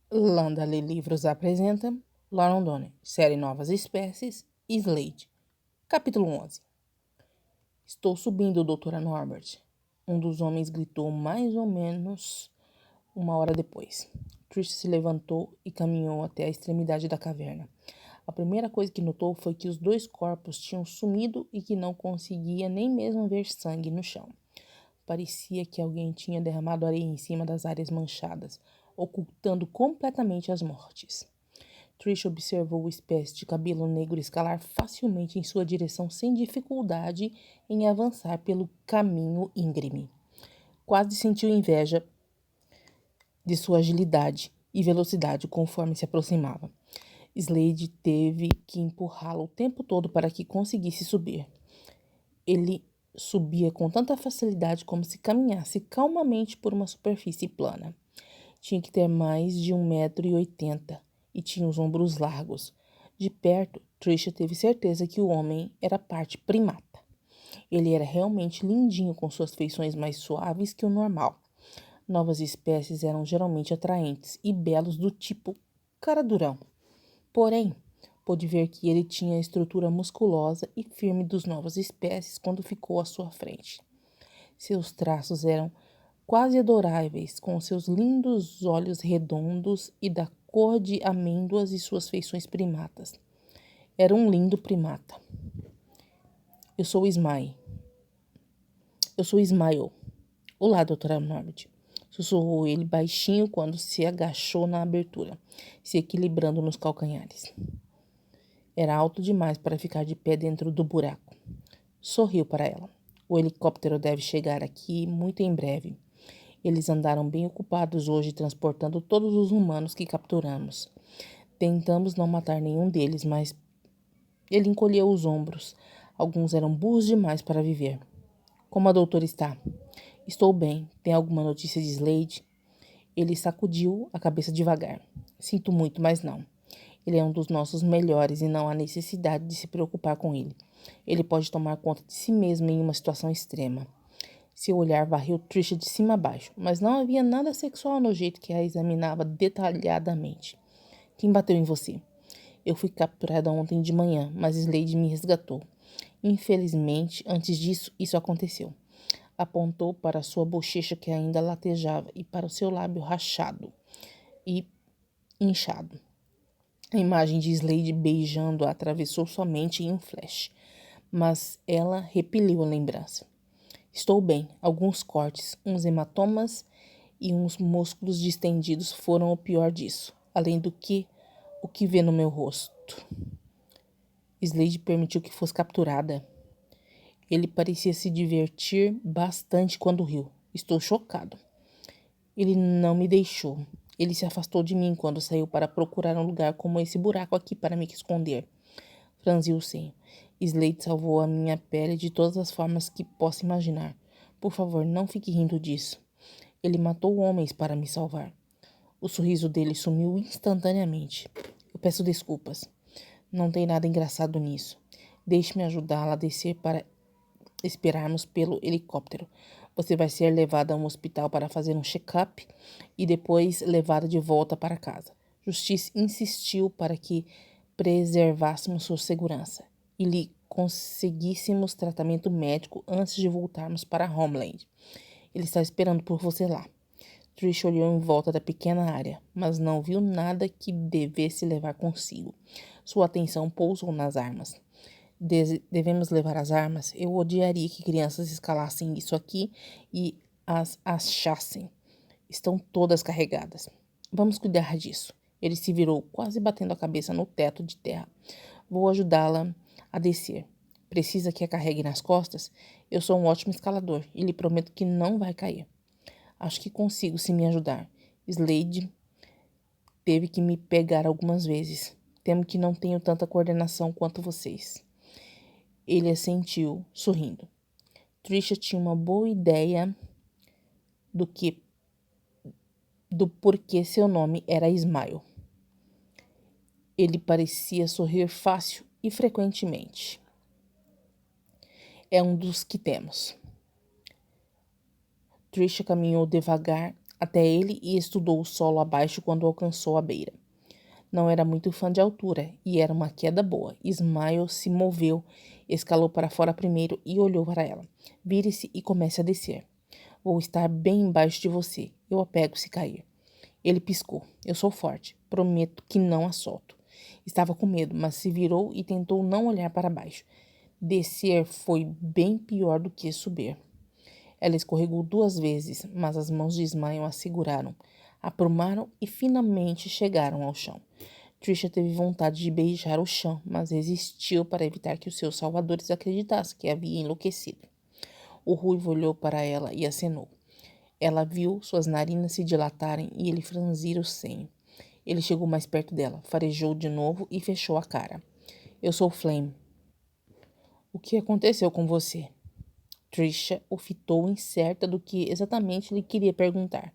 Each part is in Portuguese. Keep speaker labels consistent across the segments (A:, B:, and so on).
A: Landale Livros apresenta Lorondone, série Novas Espécies, Slade. Capítulo 11. Estou subindo, doutora Norbert. Um dos homens gritou mais ou menos uma hora depois. Trish se levantou e caminhou até a extremidade da caverna. A primeira coisa que notou foi que os dois corpos tinham sumido e que não conseguia nem mesmo ver sangue no chão. Parecia que alguém tinha derramado areia em cima das áreas manchadas, ocultando completamente as mortes. Trish observou o espécie de cabelo negro escalar facilmente em sua direção sem dificuldade em avançar pelo caminho íngreme. Quase sentiu inveja de sua agilidade e velocidade conforme se aproximava. Slade teve que empurrá-lo o tempo todo para que conseguisse subir. Ele subia com tanta facilidade como se caminhasse calmamente por uma superfície plana. Tinha que ter mais de 1,80 m e tinha os ombros largos. De perto, Trisha teve certeza que o homem era parte primata. Ele era realmente lindinho, com suas feições mais suaves que o normal. Novas espécies eram geralmente atraentes e belos do tipo cara durão. Porém, pôde ver que ele tinha a estrutura musculosa e firme dos novas espécies quando ficou à sua frente. Seus traços eram quase adoráveis, com seus lindos olhos redondos e da cor de amêndoas e suas feições primatas. Era um lindo primata. Eu sou Ismael. Olá, doutora Norbert. Sussurrou ele baixinho quando se agachou na abertura, se equilibrando nos calcanhares. Era alto demais para ficar de pé dentro do buraco. Sorriu para ela. O helicóptero deve chegar aqui muito em breve. Eles andaram bem ocupados hoje transportando todos os humanos que capturamos. Tentamos não matar nenhum deles, mas ele encolheu os ombros. Alguns eram burros demais para viver. Como a doutora está? Estou bem. Tem alguma notícia de Slade? Ele sacudiu a cabeça devagar. Sinto muito, mas não. Ele é um dos nossos melhores e não há necessidade de se preocupar com ele. Ele pode tomar conta de si mesmo em uma situação extrema. Seu olhar varreu Trisha de cima a baixo, mas não havia nada sexual no jeito que a examinava detalhadamente. Quem bateu em você? Eu fui capturada ontem de manhã, mas Slade me resgatou. Infelizmente, antes disso, isso aconteceu. Apontou para sua bochecha que ainda latejava e para o seu lábio rachado e inchado. A imagem de Slade beijando-a atravessou sua mente em um flash, mas ela repeliu a lembrança. Estou bem. Alguns cortes, uns hematomas e uns músculos distendidos foram o pior disso, além do que o que vê no meu rosto. Slade permitiu que fosse capturada. Ele parecia se divertir bastante quando riu. Estou chocado. Ele não me deixou. Ele se afastou de mim quando saiu para procurar um lugar como esse buraco aqui para me esconder. Franziu o senho. Slade salvou a minha pele de todas as formas que possa imaginar. Por favor, não fique rindo disso. Ele matou homens para me salvar. O sorriso dele sumiu instantaneamente. Eu peço desculpas. Não tem nada engraçado nisso. Deixe-me ajudá-la a descer para esperarmos pelo helicóptero. Você vai ser levada a um hospital para fazer um check-up e depois levada de volta para casa. Justice insistiu para que preservássemos sua segurança e lhe conseguíssemos tratamento médico antes de voltarmos para Homeland. Ele está esperando por você lá. Trish olhou em volta da pequena área, mas não viu nada que devesse levar consigo. Sua atenção pousou nas armas. Devemos levar as armas? Eu odiaria que crianças escalassem isso aqui e as achassem. Estão todas carregadas. Vamos cuidar disso. Ele se virou, quase batendo a cabeça no teto de terra. Vou ajudá-la a descer. Precisa que a carregue nas costas? Eu sou um ótimo escalador e lhe prometo que não vai cair. Acho que consigo se me ajudar. Slade teve que me pegar algumas vezes. Temo que não tenho tanta coordenação quanto vocês. Ele assentiu, sorrindo. Trisha tinha uma boa ideia do porquê seu nome era Ismael. Ele parecia sorrir fácil e frequentemente. É um dos que temos. Trisha caminhou devagar até ele e estudou o solo abaixo quando alcançou a beira. Não era muito fã de altura e era uma queda boa. Ismael se moveu, escalou para fora primeiro e olhou para ela. Vire-se e comece a descer. Vou estar bem embaixo de você. Eu a pego se cair. Ele piscou. Eu sou forte. Prometo que não a solto. Estava com medo, mas se virou e tentou não olhar para baixo. Descer foi bem pior do que subir. Ela escorregou 2 vezes, mas as mãos de Ismael a seguraram, aprumaram e finalmente chegaram ao chão. Trisha teve vontade de beijar o chão, mas resistiu para evitar que os seus salvadores acreditassem que havia enlouquecido. O ruivo olhou para ela e acenou. Ela viu suas narinas se dilatarem e ele franzir o senho. Ele chegou mais perto dela, farejou de novo e fechou a cara. Eu sou Flame. O que aconteceu com você? Trisha o fitou incerta do que exatamente ele queria perguntar.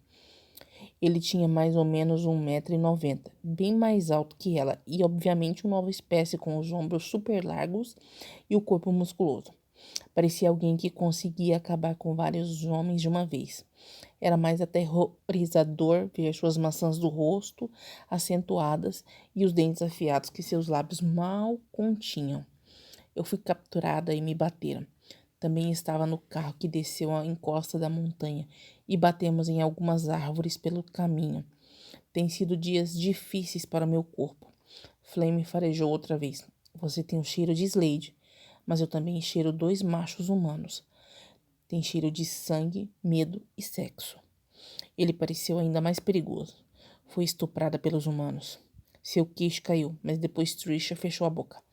A: Ele tinha mais ou menos 1,90 m, bem mais alto que ela e obviamente uma nova espécie com os ombros super largos e o corpo musculoso. Parecia alguém que conseguia acabar com vários homens de uma vez. Era mais aterrorizador ver suas maçãs do rosto acentuadas e os dentes afiados que seus lábios mal continham. Eu fui capturada e me bateram. Também estava no carro que desceu a encosta da montanha e batemos em algumas árvores pelo caminho. Tem sido dias difíceis para meu corpo. Flame farejou outra vez. Você tem o cheiro de Slade, mas eu também cheiro 2 machos humanos. Tem cheiro de sangue, medo e sexo. Ele pareceu ainda mais perigoso. Foi estuprada pelos humanos. Seu queixo caiu, mas depois Trisha fechou a boca.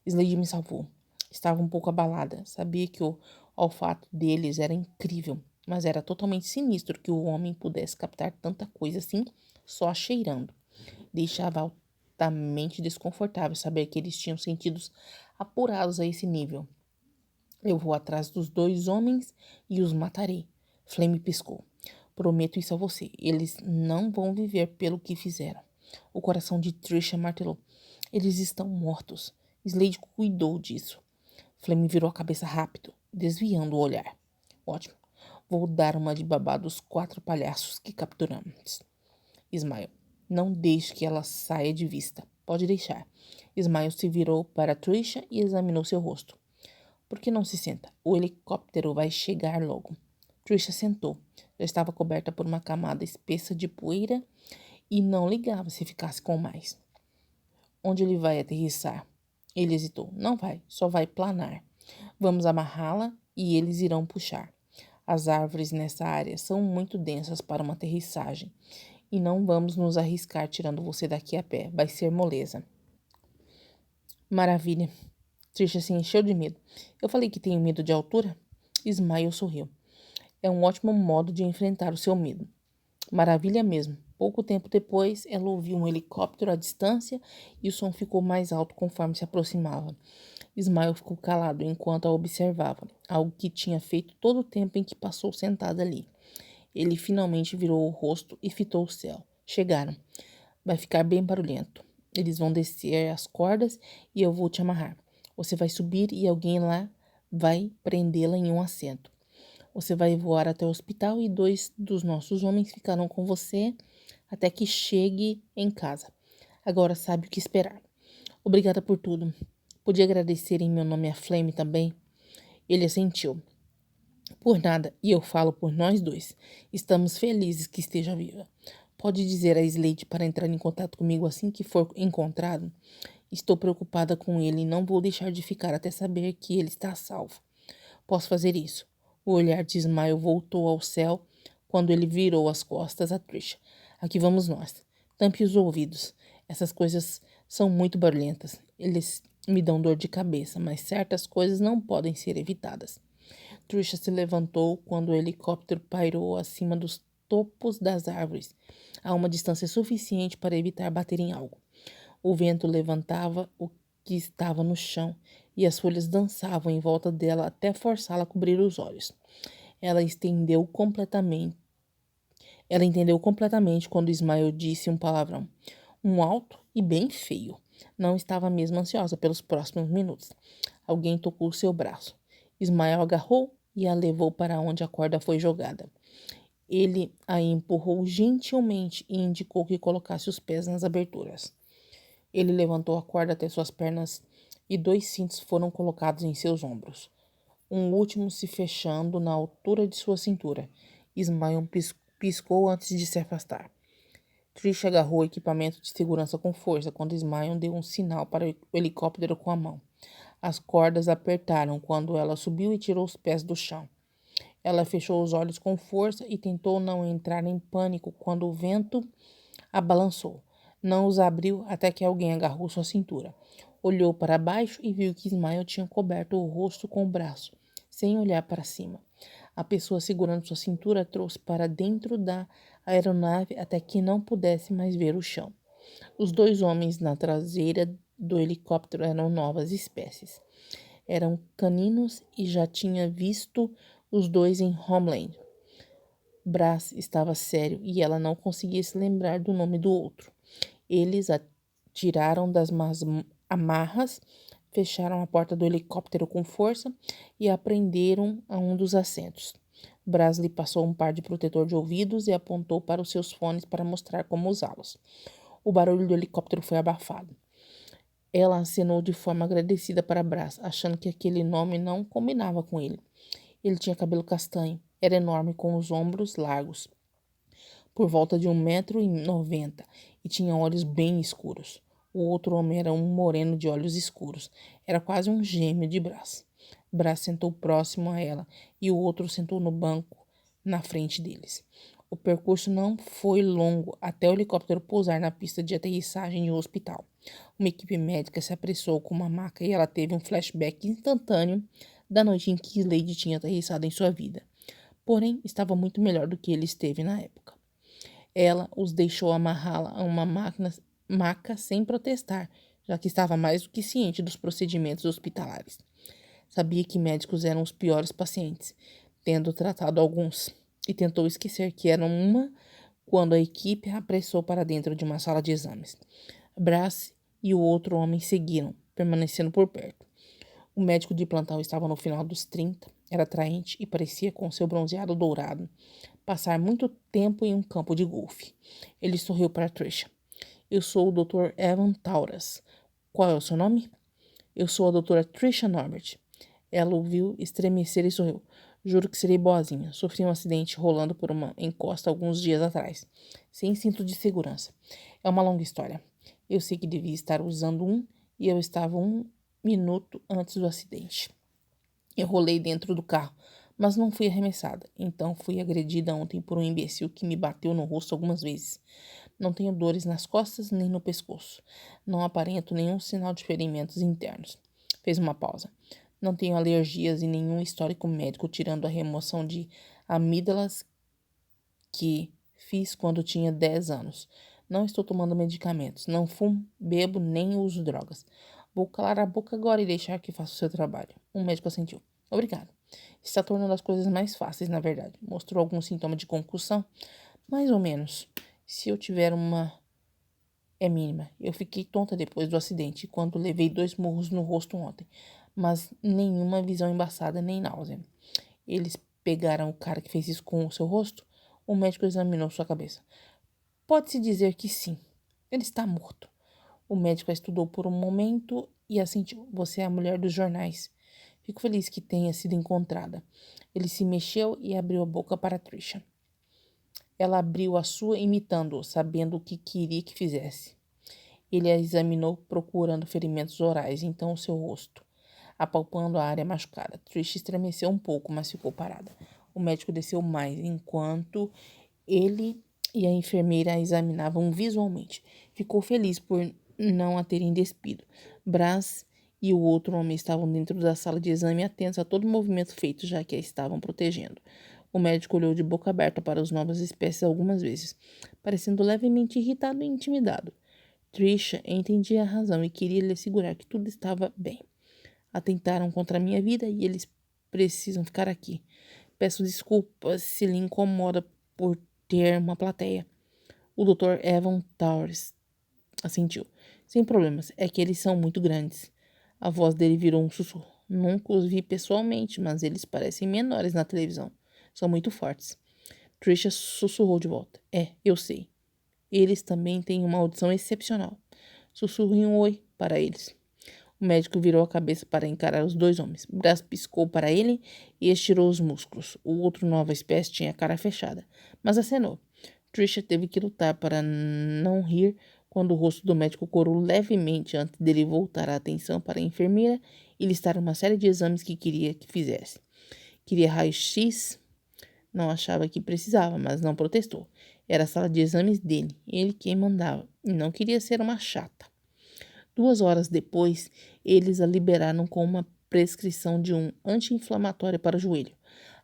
A: Slade me salvou. Estava um pouco abalada. Sabia que o olfato deles era incrível, mas era totalmente sinistro que o homem pudesse captar tanta coisa assim só cheirando. Deixava altamente desconfortável saber que eles tinham sentidos apurados a esse nível. Eu vou atrás dos 2 homens e os matarei. Flame piscou. Prometo isso a você. Eles não vão viver pelo que fizeram. O coração de Trisha martelou. Eles estão mortos. Slade cuidou disso. Flame virou a cabeça rápido, desviando o olhar. Ótimo. Vou dar uma de babá dos 4 palhaços que capturamos. Ismael, não deixe que ela saia de vista. Pode deixar. Ismael se virou para Trisha e examinou seu rosto. Por que não se senta? O helicóptero vai chegar logo. Trisha sentou. Já estava coberta por uma camada espessa de poeira e não ligava se ficasse com mais. Onde ele vai aterrissar? Ele hesitou. Não vai, só vai planar. Vamos amarrá-la e eles irão puxar. As árvores nessa área são muito densas para uma aterrissagem e não vamos nos arriscar tirando você daqui a pé. Vai ser moleza. Maravilha. Trisha se encheu de medo. Eu falei que tenho medo de altura? Ismael sorriu. É um ótimo modo de enfrentar o seu medo. Maravilha mesmo. Pouco tempo depois, ela ouviu um helicóptero à distância e o som ficou mais alto conforme se aproximava. Ismael ficou calado enquanto a observava, algo que tinha feito todo o tempo em que passou sentada ali. Ele finalmente virou o rosto e fitou o céu. Chegaram. Vai ficar bem barulhento. Eles vão descer as cordas e eu vou te amarrar. Você vai subir e alguém lá vai prendê-la em um assento. Você vai voar até o hospital e 2 dos nossos homens ficarão com você até que chegue em casa. Agora sabe o que esperar. Obrigada por tudo. Podia agradecer em meu nome a Flame também? Ele assentiu. Por nada, e eu falo por nós 2. Estamos felizes que esteja viva. Pode dizer a Slade para entrar em contato comigo assim que for encontrado? Estou preocupada com ele e não vou deixar de ficar até saber que ele está salvo. Posso fazer isso. O olhar de Ismael voltou ao céu quando ele virou as costas a Trisha. Aqui vamos nós. Tampe os ouvidos. Essas coisas são muito barulhentas. Eles me dão dor de cabeça, mas certas coisas não podem ser evitadas. Trisha se levantou quando o helicóptero pairou acima dos topos das árvores, a uma distância suficiente para evitar bater em algo. O vento levantava o que estava no chão e as folhas dançavam em volta dela até forçá-la a cobrir os olhos. Ela entendeu completamente quando Ismael disse um palavrão. Um alto e bem feio. Não estava mesmo ansiosa pelos próximos minutos. Alguém tocou seu braço. Ismael agarrou e a levou para onde a corda foi jogada. Ele a empurrou gentilmente e indicou que colocasse os pés nas aberturas. Ele levantou a corda até suas pernas e 2 cintos foram colocados em seus ombros, um último se fechando na altura de sua cintura. Ismael piscou antes de se afastar. Trish agarrou o equipamento de segurança com força quando Ismael deu um sinal para o helicóptero com a mão. As cordas apertaram quando ela subiu e tirou os pés do chão. Ela fechou os olhos com força e tentou não entrar em pânico quando o vento a balançou. Não os abriu até que alguém agarrou sua cintura. Olhou para baixo e viu que Ismael tinha coberto o rosto com o braço, sem olhar para cima. A pessoa segurando sua cintura trouxe para dentro da aeronave até que não pudesse mais ver o chão. Os 2 homens na traseira do helicóptero eram novas espécies. Eram caninos e já tinha visto os 2 em Homeland. Brass estava sério e ela não conseguia se lembrar do nome do outro. Eles a tiraram das amarras, fecharam a porta do helicóptero com força e a prenderam a um dos assentos. Brass lhe passou um par de protetor de ouvidos e apontou para os seus fones para mostrar como usá-los. O barulho do helicóptero foi abafado. Ela acenou de forma agradecida para Brass, achando que aquele nome não combinava com ele. Ele tinha cabelo castanho, era enorme com os ombros largos, por volta de 1,90 m, e tinha olhos bem escuros. O outro homem era um moreno de olhos escuros. Era quase um gêmeo de Brass. Brass sentou próximo a ela e o outro sentou no banco na frente deles. O percurso não foi longo até o helicóptero pousar na pista de aterrissagem de um hospital. Uma equipe médica se apressou com uma maca e ela teve um flashback instantâneo da noite em que Slade tinha aterrissado em sua vida. Porém, estava muito melhor do que ele esteve na época. Ela os deixou amarrá-la a uma maca sem protestar, já que estava mais do que ciente dos procedimentos hospitalares. Sabia que médicos eram os piores pacientes, tendo tratado alguns, e tentou esquecer que eram uma quando a equipe a apressou para dentro de uma sala de exames. Brass e o outro homem seguiram, permanecendo por perto. O médico de plantão estava no final dos 30, era atraente e parecia, com seu bronzeado dourado, passar muito tempo em um campo de golfe. Ele sorriu para Tricia. Eu sou o Dr. Evan Tauras. Qual é o seu nome? Eu sou a doutora Tricia Norbert. Ela o viu estremecer e sorriu. Juro que serei boazinha. Sofri um acidente rolando por uma encosta alguns dias atrás, sem cinto de segurança. É uma longa história. Eu sei que devia estar usando um e eu estava 1 minuto antes do acidente. Eu rolei dentro do carro, mas não fui arremessada. Então fui agredida ontem por um imbecil que me bateu no rosto algumas vezes. Não tenho dores nas costas nem no pescoço. Não aparento nenhum sinal de ferimentos internos. Fez uma pausa. Não tenho alergias e nenhum histórico médico, tirando a remoção de amígdalas que fiz quando tinha 10 anos. Não estou tomando medicamentos. Não fumo, bebo, nem uso drogas. Vou calar a boca agora e deixar que faça o seu trabalho. Um médico assentiu. Obrigado. Está tornando as coisas mais fáceis, na verdade. Mostrou algum sintoma de concussão? Mais ou menos. Se eu tiver uma... É mínima. Eu fiquei tonta depois do acidente, quando levei 2 murros no rosto ontem. Mas nenhuma visão embaçada, nem náusea. Eles pegaram o cara que fez isso com o seu rosto? O médico examinou sua cabeça. Pode-se dizer que sim. Ele está morto. O médico a estudou por um momento e assentiu. Você é a mulher dos jornais. Fico feliz que tenha sido encontrada. Ele se mexeu e abriu a boca para Tricia. Ela abriu a sua imitando-o, sabendo o que queria que fizesse. Ele a examinou procurando ferimentos orais, então o seu rosto, apalpando a área machucada. Tricia estremeceu um pouco, mas ficou parada. O médico desceu mais, enquanto ele e a enfermeira a examinavam visualmente. Ficou feliz por não a terem despido. Brass e o outro homem estavam dentro da sala de exame, atentos a todo movimento feito, já que a estavam protegendo. O médico olhou de boca aberta para as novas espécies algumas vezes, parecendo levemente irritado e intimidado. Tricia entendia a razão e queria lhe assegurar que tudo estava bem. Atentaram contra a minha vida e eles precisam ficar aqui. Peço desculpas se lhe incomoda por ter uma plateia. O Dr. Evan Towers assentiu. Sem problemas, é que eles são muito grandes. A voz dele virou um sussurro. Nunca os vi pessoalmente, mas eles parecem menores na televisão. São muito fortes. Trisha sussurrou de volta. Eu sei. Eles também têm uma audição excepcional. Sussurrem um oi para eles. O médico virou a cabeça para encarar os dois homens. Brass piscou para ele e estirou os músculos. O outro nova espécie tinha a cara fechada, mas acenou. Trisha teve que lutar para não rir quando o rosto do médico corou levemente antes dele voltar a atenção para a enfermeira e listar uma série de exames que queria que fizesse. Queria raio-x? Não achava que precisava, mas não protestou. Era a sala de exames dele, ele quem mandava, e não queria ser uma chata. 2 horas depois, eles a liberaram com uma prescrição de um anti-inflamatório para o joelho,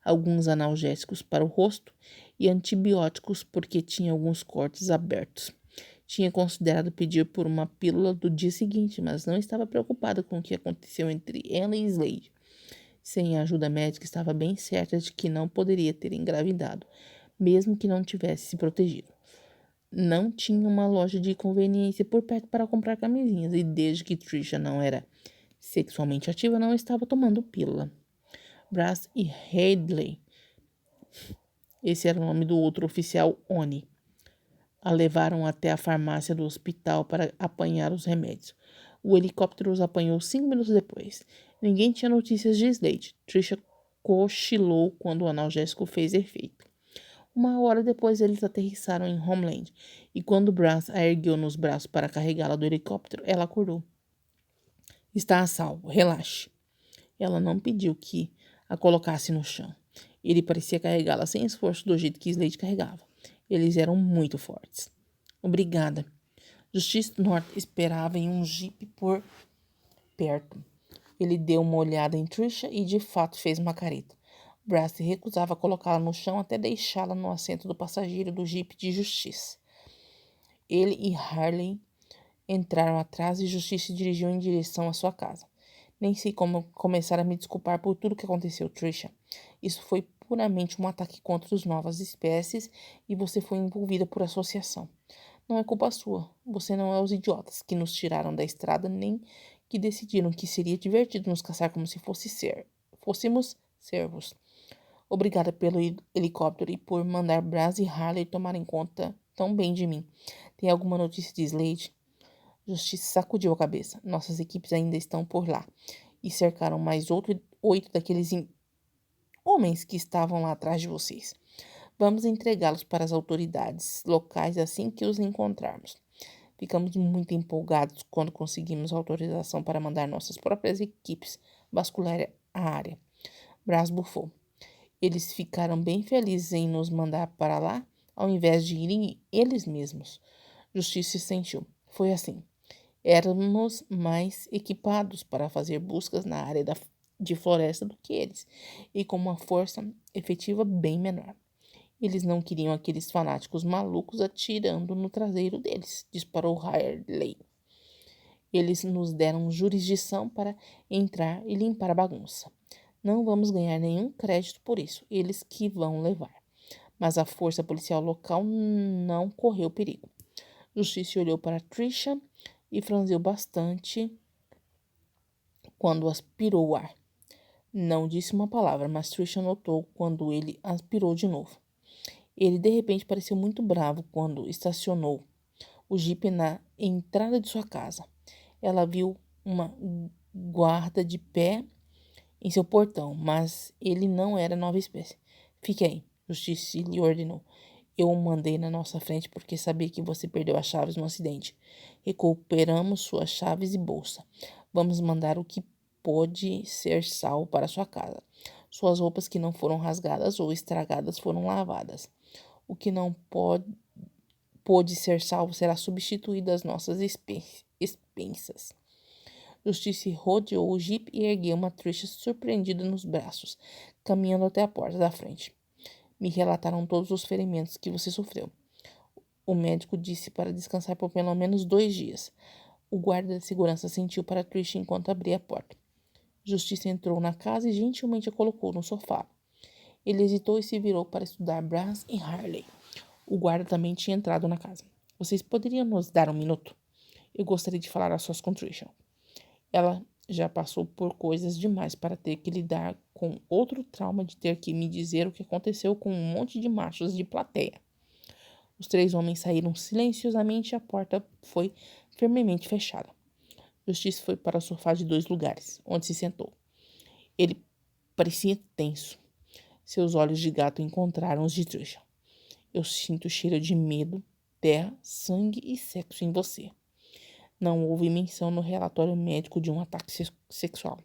A: alguns analgésicos para o rosto e antibióticos porque tinha alguns cortes abertos. Tinha considerado pedir por uma pílula do dia seguinte, mas não estava preocupada com o que aconteceu entre ela e Slade. Sem a ajuda médica, estava bem certa de que não poderia ter engravidado, mesmo que não tivesse se protegido. Não tinha uma loja de conveniência por perto para comprar camisinhas, e desde que Trisha não era sexualmente ativa, não estava tomando pílula. Brass e Hadley, esse era o nome do outro oficial, Oni, a levaram até a farmácia do hospital para apanhar os remédios. O helicóptero os apanhou 5 minutos depois. Ninguém tinha notícias de Slade. Trisha cochilou quando o analgésico fez efeito. 1 hora depois, eles aterrissaram em Homeland, e quando Brass a ergueu nos braços para carregá-la do helicóptero, ela acordou. Está a salvo, relaxe. Ela não pediu que a colocasse no chão. Ele parecia carregá-la sem esforço do jeito que Slade carregava. Eles eram muito fortes. Obrigada. Justice North esperava em um jipe por perto. Ele deu uma olhada em Trisha e de fato fez uma careta. Brass se recusava a colocá-la no chão até deixá-la no assento do passageiro do jipe de Justiça. Ele e Harley entraram atrás e Justiça se dirigiu em direção à sua casa. Nem sei como começar a me desculpar por tudo que aconteceu, Trisha. Isso foi puramente um ataque contra as novas espécies e você foi envolvida por associação. Não é culpa sua. Você não é os idiotas que nos tiraram da estrada nem que decidiram que seria divertido nos caçar como se fôssemos servos. Obrigada pelo helicóptero e por mandar Brass e Harley tomarem conta tão bem de mim. Tem alguma notícia de Slade? Justiça sacudiu a cabeça. Nossas equipes ainda estão por lá. E cercaram mais 8 daqueles homens que estavam lá atrás de vocês. Vamos entregá-los para as autoridades locais assim que os encontrarmos. Ficamos muito empolgados quando conseguimos autorização para mandar nossas próprias equipes vasculhar a área. Brass bufou. Eles ficaram bem felizes em nos mandar para lá, ao invés de irem eles mesmos. Justiça se sentiu. Foi assim. Éramos mais equipados para fazer buscas na área de floresta do que eles, e com uma força efetiva bem menor. Eles não queriam aqueles fanáticos malucos atirando no traseiro deles, disparou Harley. Eles nos deram jurisdição para entrar e limpar a bagunça. Não vamos ganhar nenhum crédito por isso, eles que vão levar. Mas a força policial local não correu perigo. Justiça olhou para Trisha e franziu bastante quando aspirou o ar. Não disse uma palavra, mas Trisha notou quando ele aspirou de novo. Ele de repente pareceu muito bravo quando estacionou o jipe na entrada de sua casa. Ela viu uma guarda de pé em seu portão, mas ele não era nova espécie. Fique aí, Justiça lhe ordenou. Eu o mandei na nossa frente porque sabia que você perdeu as chaves no acidente. Recuperamos suas chaves e bolsa. Vamos mandar o que pode ser salvo para sua casa. Suas roupas que não foram rasgadas ou estragadas foram lavadas. O que não pôde ser salvo será substituído às nossas expensas. Justiça rodeou o jipe e ergueu uma Trisha surpreendida nos braços, caminhando até a porta da frente. Me relataram todos os ferimentos que você sofreu. O médico disse para descansar por pelo menos 2 dias. O guarda de segurança sentiu para Trisha enquanto abria a porta. Justiça entrou na casa e gentilmente a colocou no sofá. Ele hesitou e se virou para estudar Brass e Harley. O guarda também tinha entrado na casa. Vocês poderiam nos dar um minuto? Eu gostaria de falar a sós com Trisha. Ela já passou por coisas demais para ter que lidar com outro trauma de ter que me dizer o que aconteceu com um monte de machos de plateia. Os 3 homens saíram silenciosamente e a porta foi firmemente fechada. Justiça foi para o sofá de 2 lugares, onde se sentou. Ele parecia tenso. Seus olhos de gato encontraram os de Trisha. Eu sinto o cheiro de medo, terra, sangue e sexo em você. Não houve menção no relatório médico de um ataque sexual.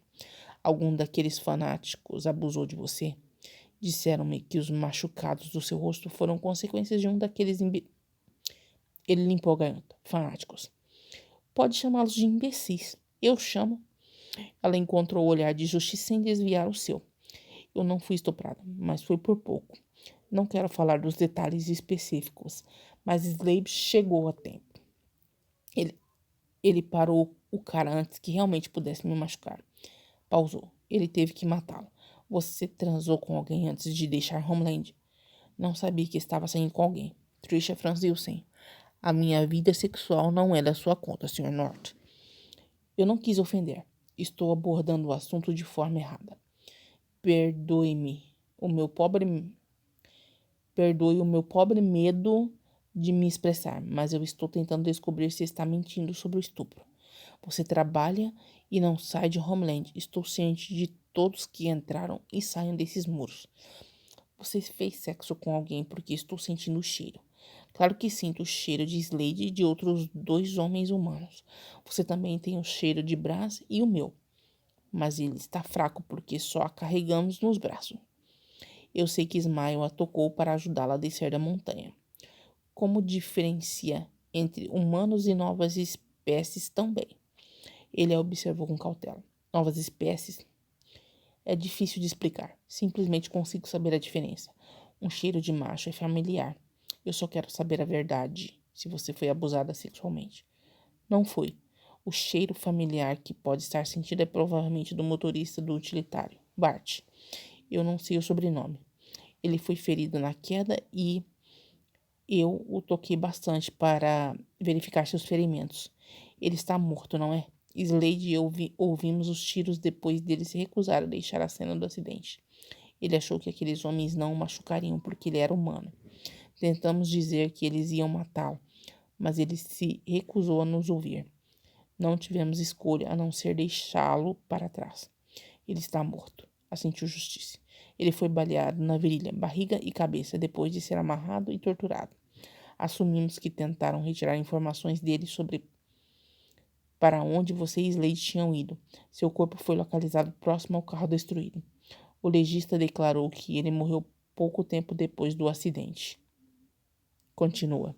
A: Algum daqueles fanáticos abusou de você? Disseram-me que os machucados do seu rosto foram consequências de um daqueles Ele limpou a garganta. Fanáticos. Pode chamá-los de imbecis. Eu chamo. Ela encontrou o olhar de justiça sem desviar o seu. Eu não fui estuprada, mas foi por pouco. Não quero falar dos detalhes específicos, mas Slade chegou a tempo. Ele parou o cara antes que realmente pudesse me machucar. Pausou. Ele teve que matá-lo. Você transou com alguém antes de deixar Homeland? Não sabia que estava saindo com alguém. Trisha franziu sim. A minha vida sexual não é da sua conta, Sr. North. Eu não quis ofender. Estou abordando o assunto de forma errada. Perdoe-me. Perdoe o meu pobre medo de me expressar, mas eu estou tentando descobrir se está mentindo sobre o estupro. Você trabalha e não sai de Homeland. Estou ciente de todos que entraram e saem desses muros. Você fez sexo com alguém porque estou sentindo o cheiro. Claro que sinto o cheiro de Slade e de outros 2 homens humanos. Você também tem o cheiro de Brass e o meu. Mas ele está fraco porque só a carregamos nos braços. Eu sei que Smile a tocou para ajudá-la a descer da montanha. Como diferencia entre humanos e novas espécies também? Ele a observou com cautela. Novas espécies? É difícil de explicar. Simplesmente consigo saber a diferença. Um cheiro de macho é familiar. Eu só quero saber a verdade. Se você foi abusada sexualmente. Não fui. O cheiro familiar que pode estar sentido é provavelmente do motorista do utilitário, Bart. Eu não sei o sobrenome. Ele foi ferido na queda e eu o toquei bastante para verificar seus ferimentos. Ele está morto, não é? Slade e eu ouvimos os tiros depois dele se recusar a deixar a cena do acidente. Ele achou que aqueles homens não o machucariam porque ele era humano. Tentamos dizer que eles iam matá-lo, mas ele se recusou a nos ouvir. Não tivemos escolha a não ser deixá-lo para trás. Ele está morto, assentiu Justiça. Ele foi baleado na virilha, barriga e cabeça depois de ser amarrado e torturado. Assumimos que tentaram retirar informações dele sobre para onde você e Slade tinham ido. Seu corpo foi localizado próximo ao carro destruído. O legista declarou que ele morreu pouco tempo depois do acidente. Continua.